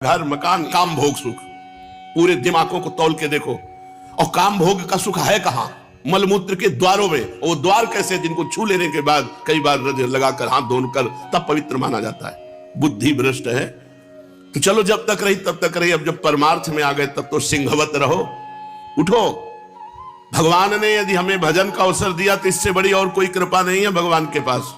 घर मकान काम भोग सुख, पूरे दिमागों को तौल के देखो। और काम भोग का सुख है कहां? मलमूत्र के द्वारों में। वो द्वार कैसे? जिनको छू लेने के बाद कई बार लगाकर हाथ धोकर तब पवित्र माना जाता है। बुद्धि भ्रष्ट है। तो चलो जब तक रही तब तक रही, अब जब परमार्थ में आ गए तब तो सिंहवत रहो, उठो। भगवान ने यदि हमें भजन का अवसर दिया तो इससे बड़ी और कोई कृपा नहीं है भगवान के पास।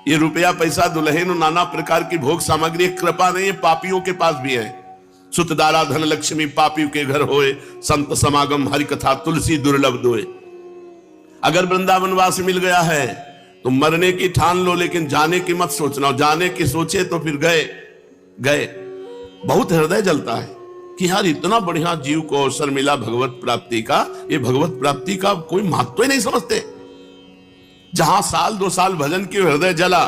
ये रुपया पैसा दुल्हन नाना प्रकार की भोग सामग्री कृपा नहीं है, पापियों के पास भी है। सुतदारा धन लक्ष्मी पापियों के घर होए, संत समागम हरि कथा तुलसी दुर्लभ दोए। अगर वृंदावनवास मिल गया है तो मरने की ठान लो, लेकिन जाने की मत सोचना। जाने की सोचे तो फिर गए गए। बहुत हृदय जलता है कि यार इतना बढ़िया जीव को अवसर मिला भगवत प्राप्ति का, ये भगवत प्राप्ति का कोई महत्व ही नहीं समझते। जहां साल 2 साल भजन की हृदय जला,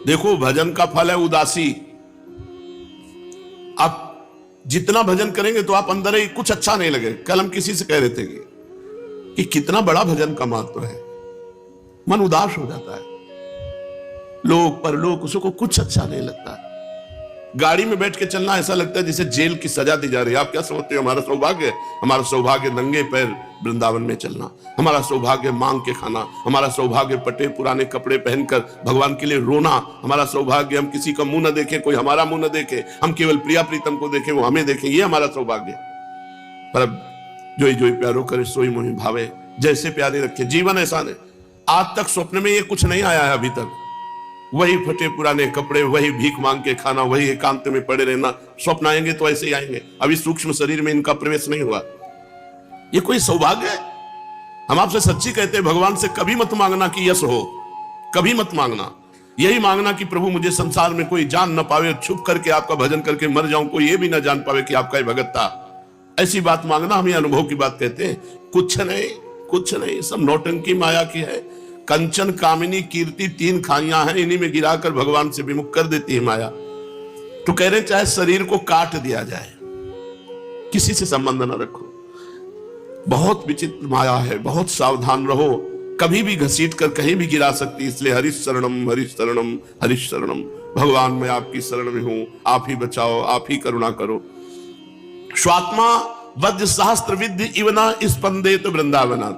देखो भजन का फल है उदासी। आप जितना भजन करेंगे तो आप अंदर ही कुछ अच्छा नहीं लगे। कल हम किसी से कह रहे थे कि कितना बड़ा भजन का महत्व है, मन उदास हो जाता है। लोक परलोक उसको कुछ अच्छा नहीं लगता है। गाड़ी में बैठ के चलना ऐसा लगता है जैसे जेल की सजा दी जा रही है। आप क्या समझते हो? हमारा सौभाग्य, हमारा सौभाग्य नंगे पैर वृंदावन में चलना, हमारा सौभाग्य मांग के खाना, हमारा सौभाग्य पटे पुराने कपड़े पहनकर भगवान के लिए रोना, हमारा सौभाग्य हम किसी का मुंह न देखें, कोई हमारा मुंह न देखे, हम केवल प्रिया प्रीतम को देखें, वो हमें देखें, ये हमारा सौभाग्य। पर अब जोई जोई प्यारो करे सोई मोहि भावे, जैसे प्यारे रखे। जीवन ऐसा नहीं। आज तक स्वप्न में ये कुछ नहीं आया है अभी तक। वही फटे पुराने कपड़े, वही भीख मांग के खाना, वही एकांत में पड़े रहना। स्वप्न आएंगे तो ऐसे ही आएंगे। अभी सूक्ष्म शरीर में इनका प्रवेश नहीं हुआ। ये कोई सौभाग्य है? हम आपसे सच्ची कहते हैं, भगवान से कभी मत मांगना कि यश हो, कभी मत मांगना। यही मांगना कि प्रभु मुझे संसार में कोई जान न पावे, छुप करके आपका भजन करके मर जाऊं, कोई ये भी ना जान पावे कि आपका ही भगत था। ऐसी बात मांगना। हम ये अनुभव की बात कहते हैं। कुछ नहीं, कुछ नहीं, सब नौटंकी माया की है। कंचन कामिनी कीर्ति 3 खाइयां हैं, इन्हीं में गिराकर भगवान से विमुख कर देती है माया। तो कह रहे चाहे शरीर को काट दिया जाए, किसी से संबंध न रखो। बहुत विचित्र माया है, बहुत सावधान रहो। कभी भी घसीट कर कहीं भी गिरा सकती। इसलिए हरिश शरणम हरिश शरणम हरिश शरणम। भगवान मैं आपकी शरण में हूं, आप ही बचाओ, आप ही करुणा करो। स्वात्मा वज्र सहस्त्र विद्य इवना स्पंदेत वृंदावना।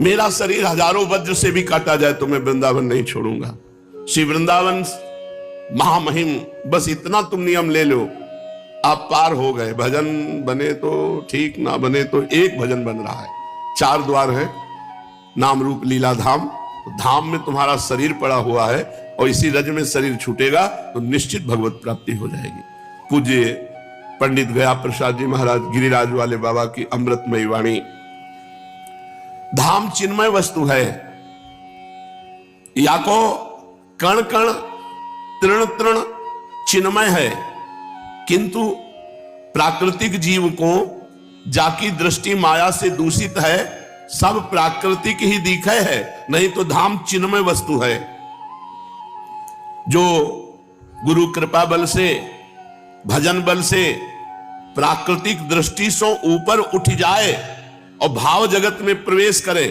मेरा शरीर हजारों वज्र से भी काटा जाए तो मैं वृंदावन नहीं छोड़ूंगा। श्री वृंदावन महामहिम, बस इतना तुम नियम ले लो, आप पार हो गए। भजन बने तो ठीक, ना बने तो एक भजन बन रहा है। 4 द्वार है, नाम रूप लीला धाम। धाम में तुम्हारा शरीर पड़ा हुआ है और इसी रज में शरीर छूटेगा तो निश्चित भगवत प्राप्ति हो जाएगी। पूज्य पंडित गया प्रसाद जी महाराज गिरिराज वाले बाबा की अमृतमयी वाणी। धाम चिन्मय वस्तु है, या को कण कण तृण तृण चिन्मय है, किंतु प्राकृतिक जीव को जाकी दृष्टि माया से दूषित है, सब प्राकृतिक ही दिखे है, नहीं तो धाम चिन्मय वस्तु है। जो गुरु कृपा बल से, भजन बल से प्राकृतिक दृष्टि से ऊपर उठ जाए और भाव जगत में प्रवेश करे,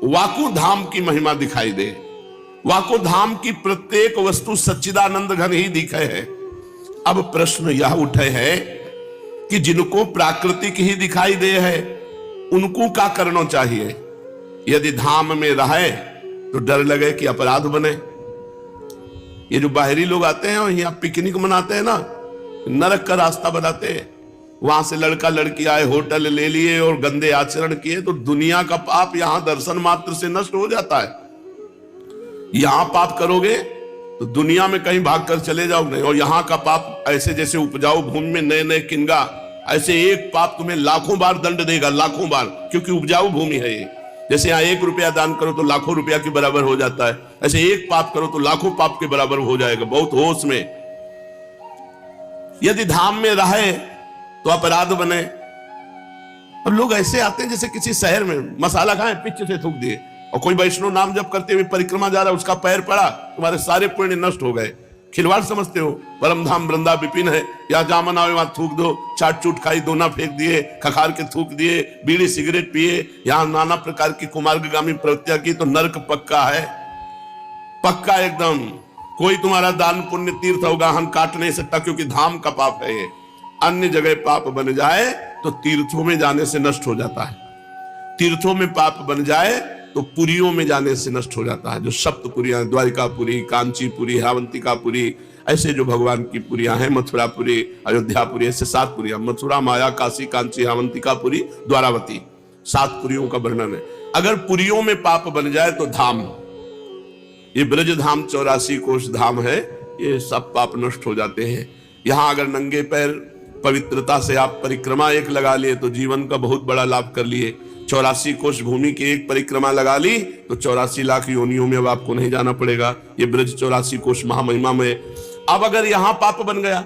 वाकु धाम की महिमा दिखाई दे। वाकु धाम की प्रत्येक वस्तु सच्चिदानंद घन ही दिखे है। अब प्रश्न यह उठे है कि जिनको प्राकृतिक ही दिखाई दे है उनको क्या करना चाहिए? यदि धाम में रहे तो डर लगे कि अपराध बने। ये जो बाहरी लोग आते हैं और यहाँ पिकनिक मनाते हैं ना, नरक का रास्ता बनाते हैं। वहां से लड़का लड़की आए, होटल ले लिए और गंदे आचरण किए, तो दुनिया का पाप यहां दर्शन मात्र से नष्ट हो जाता है। यहां पाप करोगे तो दुनिया में कहीं भागकर चले जाओगे। और यहां का पाप ऐसे जैसे उपजाऊ भूमि में नए नए किंगा, ऐसे एक पाप तुम्हें लाखों बार दंड देगा, लाखों बार, क्योंकि उपजाऊ भूमि है ये। जैसे यहाँ 1 रुपया दान करो तो लाखों रुपया के बराबर हो जाता है, ऐसे एक पाप करो तो लाखों पाप के बराबर हो जाएगा। बहुत होश में। यदि धाम में रहे तो अपराध बने। और लोग ऐसे आते हैं जैसे किसी शहर में मसाला खाएं, पिच से थूक दिए, और कोई वैष्णव नाम जप करते हुए परिक्रमा जा रहा है, उसका पैर पड़ा, तुम्हारे सारे पुण्य नष्ट हो गए। खिलवाड़ समझते हो? परम धाम वृंदा विपिन है, या जामन आवे वहां थूक दो, चाट चूट खाई, दोना फेंक दिए, खखार के थूक दिए, बीड़ी सिगरेट पिए, यहां नाना प्रकार की कुमार्गामी प्रवृत्तियां की, तो नरक पक्का है, पक्का एकदम। कोई तुम्हारा दान पुण्य तीर्थ अवगाहन काट नहीं सकता, क्योंकि धाम का पाप है ये। अन्य जगह पाप बन जाए तो तीर्थों में जाने से नष्ट हो जाता है, तीर्थों में पाप बन जाए तो पुरियों में जाने से नष्ट हो जाता है। जो सप्तपुरियां, द्वारिकापुरी, कांचीपुरी, हावंतिकापुरी, ऐसे जो भगवान की पुरियां हैं, मथुरापुरी, अयोध्यापुरी, ऐसे 7 पुरियां, मथुरा, माया, काशी, कांची, हावंतिकापुरी, द्वारावती, 7 पुरियों का वर्णन है। अगर पुरियों में पाप बन जाए तो धाम, ये ब्रज धाम 84 कोष धाम है, ये सब पाप नष्ट हो जाते हैं। यहां अगर नंगे पैर पवित्रता से आप परिक्रमा एक लगा लिए तो जीवन का बहुत बड़ा लाभ कर लिए। 84 कोष भूमि की एक परिक्रमा लगा ली तो 84 लाख योनियों में अब आपको नहीं जाना पड़ेगा। ये ब्रज 84 कोष महामहिमा में। अब अगर यहां पाप बन गया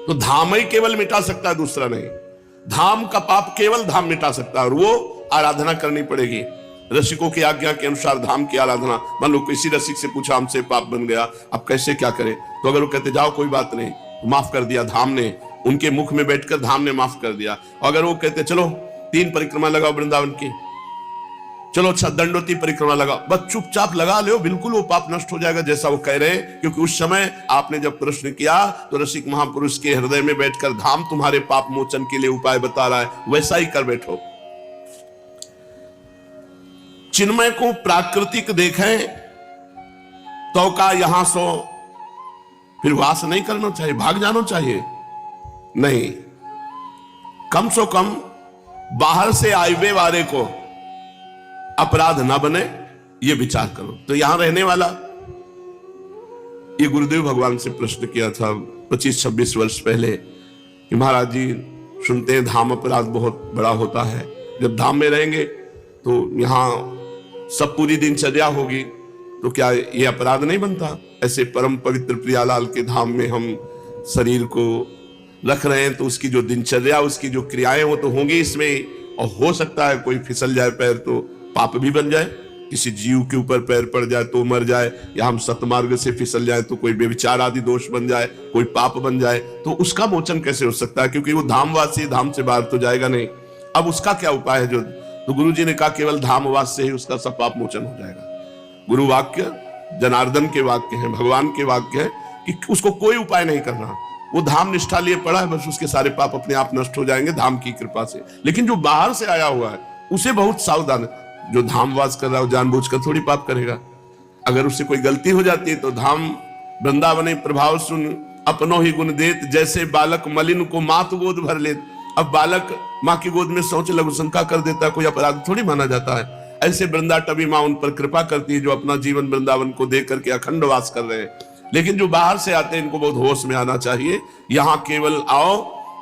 तो धाम ही केवल मिटा सकता है, दूसरा नहीं। धाम का पाप केवल धाम मिटा सकता है, और वो आराधना करनी पड़ेगी रसिकों की आज्ञा के अनुसार। धाम की आराधना, मान लो किसी रसिक से पूछा हमसे पाप बन गया, अब कैसे क्या करें, तो अगर वो कहते जाओ कोई बात नहीं, माफ कर दिया धाम ने, उनके मुख में बैठकर धाम ने माफ कर दिया। अगर वो कहते चलो 3 परिक्रमा लगाओ वृंदावन की, चलो अच्छा दंडोती परिक्रमा लगाओ, बस चुपचाप लगा लो, बिल्कुल वो पाप नष्ट हो जाएगा जैसा वो कह रहे हैं। क्योंकि उस समय आपने जब प्रश्न किया तो रसिक महापुरुष के हृदय में बैठकर धाम तुम्हारे पाप मोचन के लिए उपाय बता रहा है, वैसा ही कर बैठो। चिन्मय को प्राकृतिक देखें तो का यहां सो फिर वास नहीं करना चाहिए, भाग जाना चाहिए नहीं, कम से कम बाहर से आए हुए वाले को अपराध ना बने, ये विचार करो। तो यहां रहने वाला, ये गुरुदेव भगवान से प्रश्न किया था 25-26 वर्ष पहले कि महाराज जी सुनते हैं धाम अपराध बहुत बड़ा होता है, जब धाम में रहेंगे तो यहां सब पूरी दिनचर्या होगी तो क्या ये अपराध नहीं बनता? ऐसे परम पवित्र प्रियालाल के धाम में हम शरीर को रख रहे हैं तो उसकी जो दिनचर्या, उसकी जो क्रियाएं वो तो होंगी इसमें, और हो सकता है कोई फिसल जाए पैर तो पाप भी बन जाए, किसी जीव के ऊपर पैर पड़ जाए तो मर जाए, या हम सतमार्ग से फिसल जाए तो कोई व्यभिचार आदि दोष बन जाए, कोई पाप बन जाए, तो उसका मोचन कैसे हो सकता है? क्योंकि वो धामवासी, धाम से बाहर तो जाएगा नहीं। अब उसका क्या उपाय है? जो तो गुरु जी ने कहा केवल धामवास से ही उसका सब पाप मोचन हो जाएगा। गुरु वाक्य जनार्दन के वाक्य हैं, भगवान के वाक्य है कि उसको कोई उपाय नहीं करना, वो धाम निष्ठा लिए पड़ा है, बस उसके सारे पाप अपने आप नष्ट हो जाएंगे धाम की कृपा से। लेकिन जो बाहर से आया हुआ है उसे बहुत सावधान, जो धामवास कर रहा है जानबूझकर थोड़ी पाप करेगा। अगर उससे कोई गलती हो जाती है तो धाम वृंदावन प्रभाव सुन अपनो ही गुण देत, जैसे बालक मलिन को मात गोद भर ले। अब बालक माँ की गोद में शौच लघु शंका कर देता है, कोई अपराध थोड़ी माना जाता है। ऐसे वृंदा टबी माँ उन पर कृपा करती है जो अपना जीवन वृंदावन को देख करके अखंड वास कर रहे हैं। लेकिन जो बाहर से आते हैं इनको बहुत होश में आना चाहिए। यहाँ केवल आओ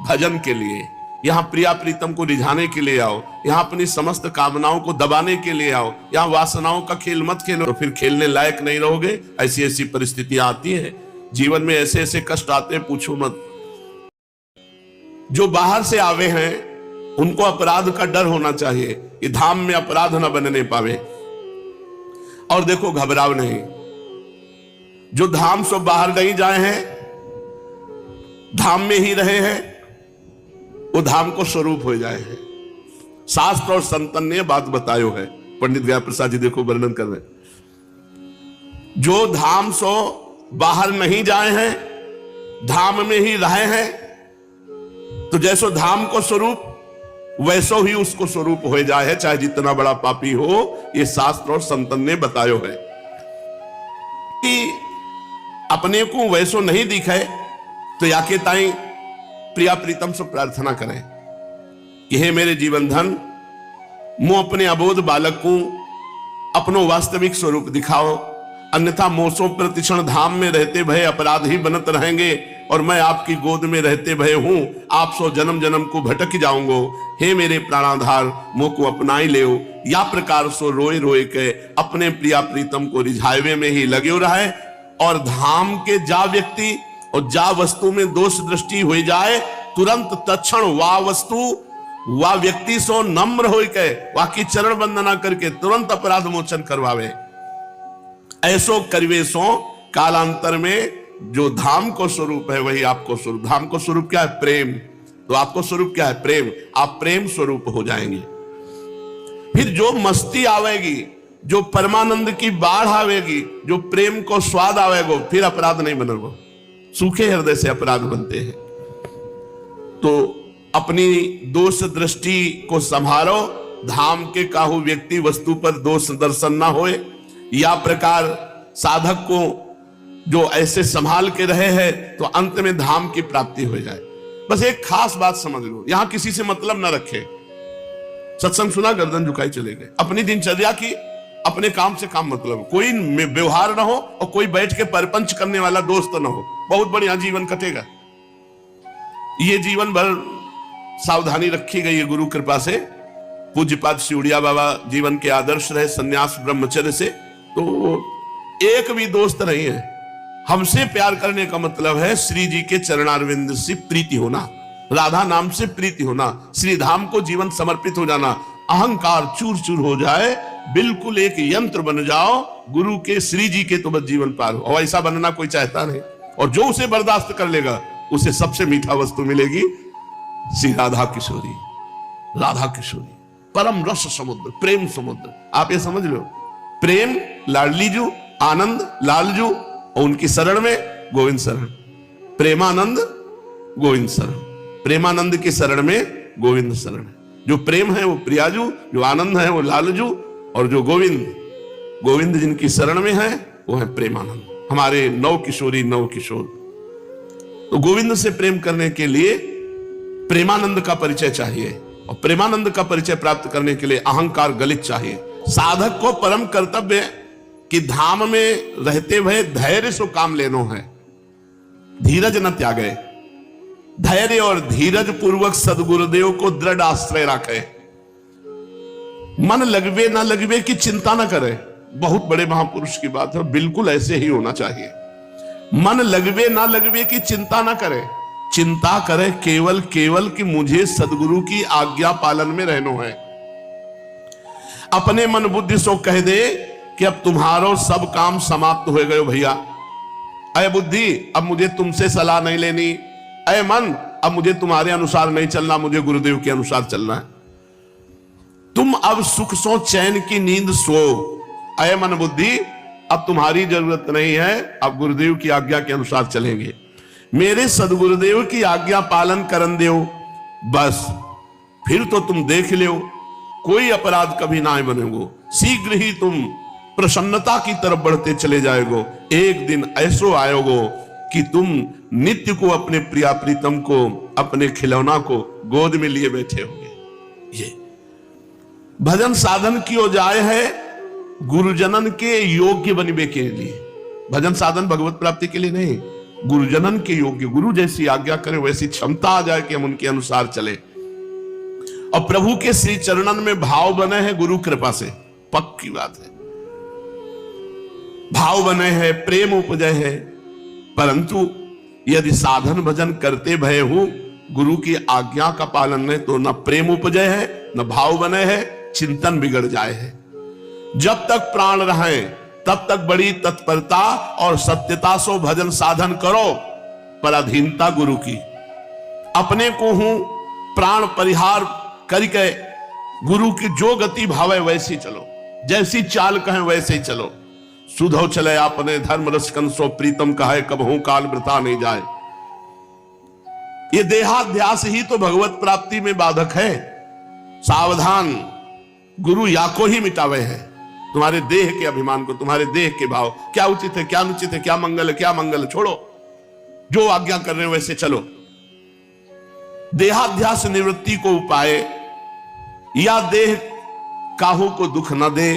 भजन के लिए, यहाँ प्रिया प्रीतम को रिझाने के लिए आओ, यहाँ अपनी समस्त कामनाओं को दबाने के लिए आओ, यहाँ वासनाओं का खेल मत खेलो, तो फिर खेलने लायक नहीं रहोगे। ऐसी ऐसी परिस्थितियां आती हैं जीवन में, ऐसे ऐसे कष्ट आते हैं पूछो मत। जो बाहर से आवे हैं उनको अपराध का डर होना चाहिए कि धाम में अपराध न बनने पावे। और देखो घबराओ नहीं, जो धाम से बाहर नहीं जाए हैं, धाम में ही रहे हैं, वो धाम को स्वरूप हो जाए हैं। शास्त्र और संतन ने बात बतायो है, पंडित गया प्रसाद जी देखो वर्णन कर रहे हैं। जो धाम से बाहर नहीं जाए हैं, धाम में ही रहे हैं, तो जैसो धाम को स्वरूप वैसो ही उसको स्वरूप हो जाए है, चाहे जितना बड़ा पापी हो। ये शास्त्र और संतन ने बतायो है कि अपने को वैसो नहीं दिखे तो याके ताई प्रिया प्रीतम से प्रार्थना करें कि हे मेरे जीवन धन, मुंह अपने अबोध बालक को अपनो वास्तविक स्वरूप दिखाओ, अन्यथा मोसों प्रतिक्षण धाम में रहते भय अपराध ही बनत रहेंगे, और मैं आपकी गोद में रहते भय हूं आप सो जन्म जन्म को भटक जाऊंगो। हे मेरे प्राणाधार, मुंह को अपनाई ले, या प्रकार सो रोए रोए के अपने प्रिया प्रीतम को रिझावे में ही लगे रहे। और धाम के जा व्यक्ति और जा वस्तु में दोष दृष्टि हो जाए, तुरंत तत्क्षण वा वस्तु वा व्यक्ति सो नम्र हो के वाकी चरण वंदना करके तुरंत अपराध मोचन करवावे। ऐसो करवे सो कालांतर में जो धाम को स्वरूप है वही आपको स्वरूप। धाम को स्वरूप क्या है? प्रेम। तो आपको स्वरूप क्या है? प्रेम। आप प्रेम स्वरूप हो जाएंगे। फिर जो मस्ती आवेगी जो परमानंद की बाढ़ आवेगी, जो प्रेम को स्वाद आवेगो, फिर अपराध नहीं बनेगो। सूखे हृदय से अपराध बनते हैं। तो अपनी दोष दृष्टि को संभालो, धाम के काहू व्यक्ति वस्तु पर दोष दर्शन ना होए। या प्रकार साधक को जो ऐसे संभाल के रहे हैं तो अंत में धाम की प्राप्ति हो जाए। बस एक खास बात समझ लो, यहां किसी से मतलब ना रखे। सत्संग सुना, गर्दन झुकाई चले गए। अपनी दिनचर्या की, अपने काम से काम मतलब, कोई व्यवहार ना हो और कोई बैठ के परपंच करने वाला दोस्त ना हो, बहुत बढ़िया जीवन कटेगा। ये जीवन भर सावधानी रखी गई है गुरु कृपा से। पूज्यपाद सिउड़िया बाबा जीवन के आदर्श रहे संन्यास ब्रह्मचर्य से, तो एक भी दोस्त नहीं है। हमसे प्यार करने का मतलब है श्री जी के चरणारविंद से प्रीति होना, राधा नाम से प्रीति होना, श्री धाम को जीवन समर्पित हो जाना, अहंकार चूर चूर हो जाए, बिल्कुल एक यंत्र बन जाओ गुरु के, श्री जी के, तो बस जीवन पार हो। और ऐसा बनना कोई चाहता नहीं। और जो उसे बर्दाश्त कर लेगा उसे सबसे मीठा वस्तु मिलेगी, श्री राधा किशोरी, राधा किशोरी, परम रस समुद्र, प्रेम समुद्र। आप ये समझ लो, प्रेम लाडली जू, आनंद लालजू, और उनकी शरण में गोविंद शरण, प्रेमानंद गोविंद शरण, प्रेमानंद की शरण में गोविंद शरण। जो प्रेम है वो प्रियाजू, जो आनंद है वो लालजू, और जो गोविंद जिनकी शरण में है वो है प्रेमानंद। हमारे नव किशोरी, नव किशोर। तो गोविंद से प्रेम करने के लिए प्रेमानंद का परिचय चाहिए, और प्रेमानंद का परिचय प्राप्त करने के लिए अहंकार गलित चाहिए। साधक को परम कर्तव्य कि धाम में रहते हुए धैर्य से काम लेनो है, धीरज न त्यागे। धैर्य और धीरज पूर्वक सदगुरुदेव को दृढ़ आश्रय रखे। मन लगवे ना लगवे की चिंता ना करे। बहुत बड़े महापुरुष की बात है, बिल्कुल ऐसे ही होना चाहिए। मन लगवे ना लगवे की चिंता ना करे, चिंता करे केवल केवल कि मुझे सदगुरु की आज्ञा पालन में रहना है। अपने मन बुद्धि सो कह दे कि अब तुम्हारो सब काम समाप्त हो गए भैया। अय बुद्धि, अब मुझे तुमसे सलाह नहीं लेनी। अय मन, अब मुझे तुम्हारे अनुसार नहीं चलना, मुझे गुरुदेव के अनुसार चलना है। तुम अब सुख सो चैन की नींद सो। अय मन बुद्धि, अब तुम्हारी जरूरत नहीं है, अब गुरुदेव की आज्ञा के अनुसार चलेंगे। मेरे सदगुरुदेव की आज्ञा पालन करन देव, बस फिर तो तुम देख लो कोई अपराध कभी ना बनेगो। शीघ्र ही तुम प्रसन्नता की तरफ बढ़ते चले जाएगो। एक दिन ऐसो आएगो कि तुम नित्य को, अपने प्रिया प्रीतम को, अपने खिलौना को गोद में लिए बैठे होंगे। ये भजन साधन की हो जाए है गुरुजनन के योग्य बनने के लिए। भजन साधन भगवत प्राप्ति के लिए नहीं, गुरुजनन के योग्य। गुरु जैसी आज्ञा करे वैसी क्षमता आ जाए कि हम उनके अनुसार चले। और प्रभु के श्री चरणन में भाव बने हैं गुरु कृपा से, पक्की बात है। भाव बने हैं, प्रेम उपजय है। परंतु यदि साधन भजन करते भय हूं, गुरु की आज्ञा का पालन नहीं, तो न प्रेम उपजय है, न भाव बने हैं, चिंतन बिगड़ जाए है। जब तक प्राण रहे तब तक बड़ी तत्परता और सत्यता से भजन साधन करो, पर अधीनता गुरु की। अपने को हूं प्राण परिहार करके गुरु की जो गति भावे वैसी चलो, जैसी चाल कहें वैसे ही चलो। सुधो चले आपने धर्म रसकन सो प्रीतम कहे, कबहू काल वृथा नहीं जाए। ये देहाध्यास ही तो भगवत प्राप्ति में बाधक है। सावधान, गुरु या को ही मिटावे है। तुम्हारे देह के अभिमान को, तुम्हारे देह के भाव, क्या उचित है क्या अनुचित है, क्या मंगल है क्या मंगल है, छोड़ो। जो आज्ञा कर रहे हो वैसे चलो। देहाध्यास निवृत्ति को उपाय, या देह काहू को दुख न दे,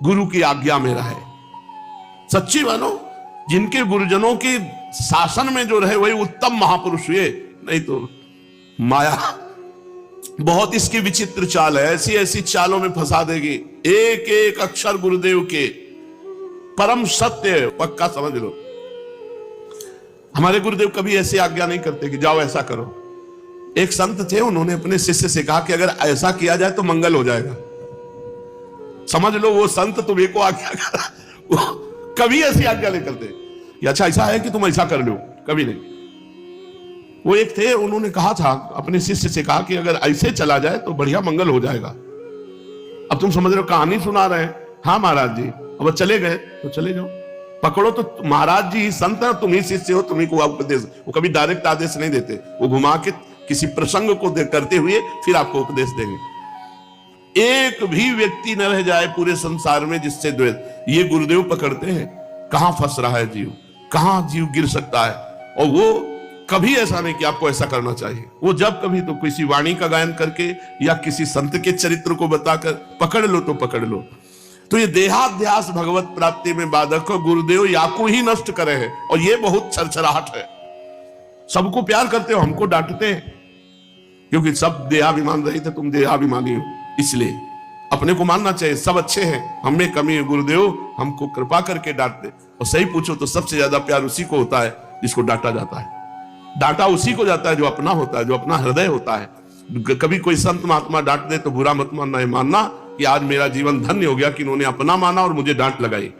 गुरु की आज्ञा में रहे। सच्ची मानो, जिनके गुरुजनों के शासन में जो रहे वही उत्तम महापुरुष हुए। नहीं तो माया बहुत इसकी विचित्र चाल है, ऐसी ऐसी चालों में फंसा देगी। एक एक अक्षर गुरुदेव के परम सत्य पक्का समझ लो। हमारे गुरुदेव कभी ऐसी आज्ञा नहीं करते कि जाओ ऐसा करो। एक संत थे, उन्होंने अपने शिष्य से कहा कि अगर ऐसा किया जाए तो मंगल हो जाएगा। समझ लो वो संत तुम्हें को आज्ञा करा, कभी ऐसी आज्ञा नहीं करते कि अच्छा ऐसा है कि तुम ऐसा कर लो, कभी नहीं। वो एक थे, उन्होंने कहा था, अपने शिष्य से कहा कि अगर ऐसे चला जाए तो बढ़िया मंगल हो जाएगा। अब तुम समझ रहे हो कहानी सुना रहे हैं, हाँ महाराज जी। अब वो चले गए तो चले जाओ, पकड़ो तो महाराज जी ही संत है, तुम ही शिष्य हो, तुम्ही को उपदेश। वो कभी डायरेक्ट आदेश नहीं देते, वो घुमा के किसी प्रसंग को करते हुए फिर आपको उपदेश देंगे। एक भी व्यक्ति न रह जाए पूरे संसार में जिससे द्वेष, ये गुरुदेव पकड़ते हैं कहां फंस रहा है जीव, कहां जीव गिर सकता है। और वो कभी ऐसा नहीं कि आपको ऐसा करना चाहिए, वो जब कभी तो किसी वाणी का गायन करके या किसी संत के चरित्र को बताकर पकड़ लो तो पकड़ लो। तो ये देहाध्यास भगवत प्राप्ति में बाधक को गुरुदेव याको ही नष्ट करे हैं। और ये बहुत छरछराहट है, सबको प्यार करते हो, हमको डांटते हैं क्योंकि सब देहाभिमान रहित है, तुम देहाभिमानी हो, इसलिए अपने को मानना चाहिए सब अच्छे हैं, हमें कमी है, गुरुदेव हमको कृपा करके डांटते। और सही पूछो तो सबसे ज्यादा प्यार उसी को होता है जिसको डांटा जाता है। डांटा उसी को जाता है जो अपना होता है, जो अपना हृदय होता है। कभी कोई संत महात्मा डांट दे तो बुरा मत मानना, मानना कि आज मेरा जीवन धन्य हो गया कि इन्होंने अपना माना और मुझे डांट लगाई।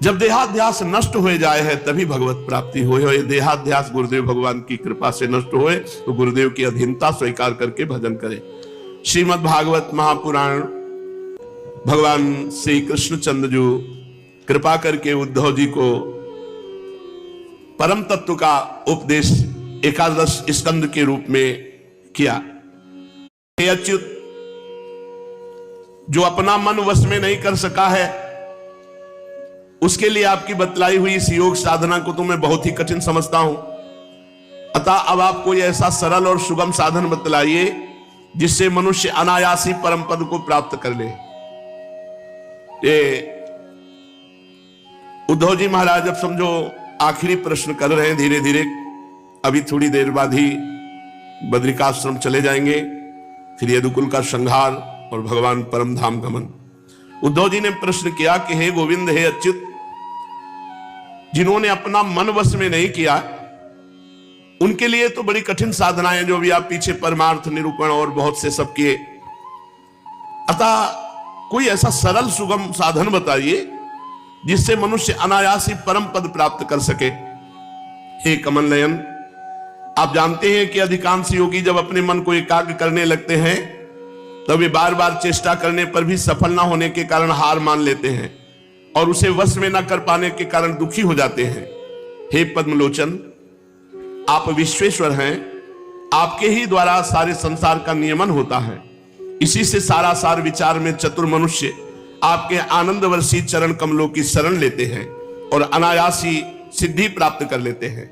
जब देहाध्यास नष्ट हो जाए है तभी भगवत प्राप्ति हो। ये देहाध्यास गुरुदेव भगवान की कृपा से नष्ट होए तो गुरुदेव की अधीनता स्वीकार करके भजन करे। श्रीमद् भागवत महापुराण, भगवान श्री कृष्णचंद्र जी कृपा करके उद्धव जी को परम तत्व का उपदेश एकादश स्कंद के रूप में किया। हे अच्युत, जो अपना मन वश में नहीं कर सका है उसके लिए आपकी बतलाई हुई इस योग साधना को तो मैं बहुत ही कठिन समझता हूं। अतः अब आप कोई ऐसा सरल और सुगम साधन बतलाइए जिससे मनुष्य अनायासी परम पद को प्राप्त कर ले। ये उद्धव जी महाराज अब समझो आखिरी प्रश्न कर रहे हैं धीरे धीरे। अभी थोड़ी देर बाद ही बद्रिकाश्रम चले जाएंगे, फिर यदुकुल का संहार और भगवान परम धाम गमन। उद्धव जी ने प्रश्न किया कि हे गोविंद, हे अच्युत, जिन्होंने अपना मन वश में नहीं किया उनके लिए तो बड़ी कठिन साधनाएं जो भी आप पीछे परमार्थ निरूपण और बहुत से सब किए। अतः कोई ऐसा सरल सुगम साधन बताइए जिससे मनुष्य अनायासी परम पद प्राप्त कर सके। हे कमल नयन, आप जानते हैं कि अधिकांश योगी जब अपने मन को एकाग्र करने लगते हैं तब वे बार बार चेष्टा करने पर भी सफल ना होने के कारण हार मान लेते हैं और उसे वश में न कर पाने के कारण दुखी हो जाते हैं। हे पद्मलोचन, आप विश्वेश्वर हैं, आपके ही द्वारा सारे संसार का नियमन होता है। इसी से सारा सार विचार में चतुर मनुष्य आपके आनंद वर्षी चरण कमलों की शरण लेते हैं और अनायासी सिद्धि प्राप्त कर लेते हैं।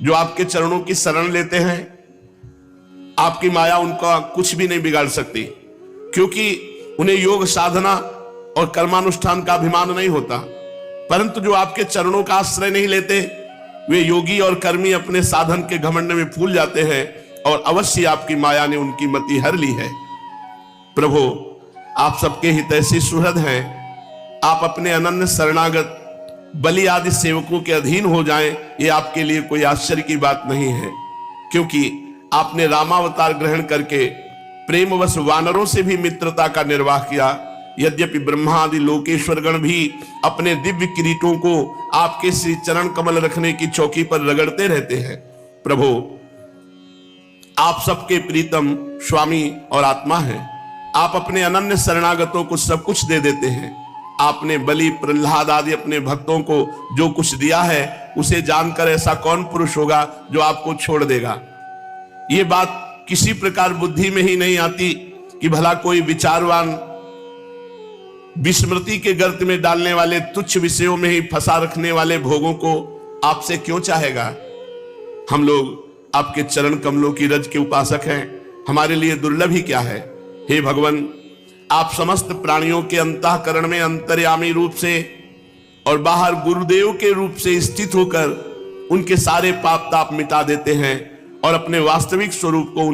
जो आपके चरणों की शरण लेते हैं, आपकी माया उनका कुछ भी नहीं बिगाड़ सकती, क्योंकि उन्हें योग साधना और कर्मानुष्ठान का अभिमान नहीं होता। परंतु जो आपके चरणों का आश्रय नहीं लेते, वे योगी और कर्मी अपने साधन के घमंड में फूल जाते हैं और अवश्य आपकी माया ने उनकी मति हर ली है। प्रभु, आप सबके हितैषी सुहृद हैं, आप अपने अनन्य शरणागत बलि आदि सेवकों के अधीन हो जाएं, ये आपके लिए कोई आश्चर्य की बात नहीं है, क्योंकि आपने रामावतार ग्रहण करके प्रेमवश वानरों से भी मित्रता का निर्वाह किया। यद्यपि ब्रह्मा आदि लोकेश्वर गण भी अपने दिव्य किरीटों को आपके श्री चरण कमल रखने की चौकी पर रगड़ते रहते हैं। प्रभु, आप सबके प्रीतम स्वामी और आत्मा हैं। आप अपने अनन्य शरणागतों को सब कुछ दे देते हैं। आपने बलि, प्रहलाद आदि अपने भक्तों को जो कुछ दिया है उसे जानकर ऐसा कौन पुरुष होगा जो आपको छोड़ देगा। ये बात किसी प्रकार बुद्धि में ही नहीं आती कि भला कोई विचारवान विस्मृति के गर्त में डालने वाले तुच्छ विषयों में ही फंसा रखने वाले भोगों को आपसे क्यों चाहेगा। हम लोग आपके चरण कमलों की रज के उपासक हैं, हमारे लिए दुर्लभ ही क्या है। हे भगवान, आप समस्त प्राणियों के अंतःकरण में अंतर्यामी रूप से और बाहर गुरुदेव के रूप से स्थित होकर उनके सारे पाप ताप मिटा देते हैं और अपने वास्तविक स्वरूप को